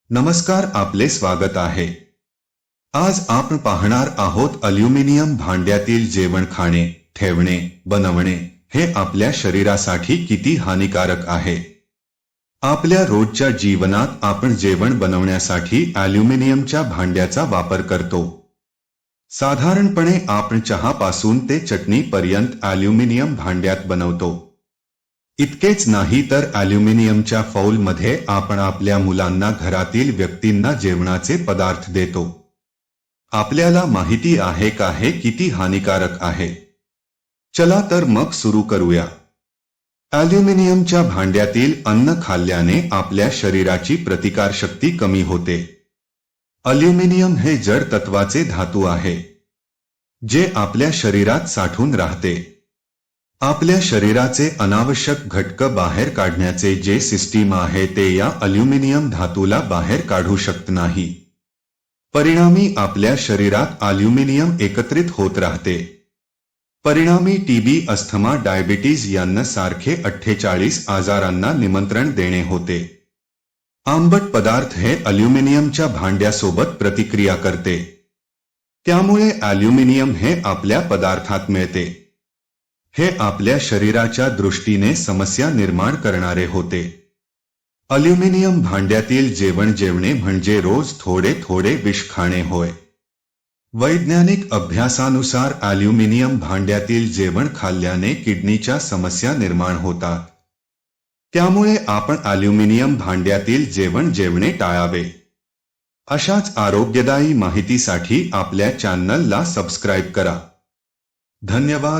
नमस्कार, आपले स्वागत आहे। आज आपण पाहणार आहोत अल्युमिनियम भांड्यातील जेवण खाणे, ठेवणे, बनवणे हे आपल्या शरीरासाठी किती हानिकारक आहे। आपल्या रोजच्या जीवनात आपण जेवण बनवण्यासाठी अल्युमिनियमच्या भांड्याचा वापर करतो। साधारणपणे आपण चहापासून ते चटणीपर्यंत अल्युमिनियम भांड्यात बनवतो। इतकेच नाही तर अल्युमिनियमच्या फाउलमध्ये आपण आपल्या मुलांना, घरातील व्यक्तींना जेवणाचे पदार्थ देतो। आपल्याला माहिती आहे का हे किती हानिकारक आहे? चला तर मग सुरू करूया। अल्युमिनियमच्या भांड्यातील अन्न खाल्ल्याने आपल्या शरीराची प्रतिकारशक्ती कमी होते। अल्युमिनियम हे जड तत्वाचे धातू आहे, जे आपल्या शरीरात साठून राहते। आपल्या शरीराचे अनावश्यक घटक बाहेर काढण्याचे जे सिस्टीम आहे ते या अल्युमिनियम धातूला बाहेर काढू शकत नाही। परिणामी आपल्या शरीरात अल्युमिनियम एकत्रित होत राहते। परिणामी टीबी, अस्थमा, डायबिटीज यांसारखे 48 आजारांना निमंत्रण देणे होते। आंबट पदार्थ हे अल्युमिनियमच्या भांड्यासोबत प्रतिक्रिया करते, त्यामुळे अल्युमिनियम हे आपल्या पदार्थात मिळते। हे आपल्या शरीराच्या दृष्टीने समस्या निर्माण करणारे होते। अल्युमिनियम भांड्यातील जेवण जेवणे म्हणजे रोज थोडे थोडे विष खाणे होय। वैज्ञानिक अभ्यासानुसार अल्युमिनियम भांड्यातील जेवण खाल्ल्याने किडनीच्या समस्या निर्माण होतात। त्यामुळे आपण अल्युमिनियम भांड्यातील जेवण जेवणे टाळावे। अशाच आरोग्यदायी माहितीसाठी आपल्या चॅनलला सबस्क्राईब करा। धन्यवाद।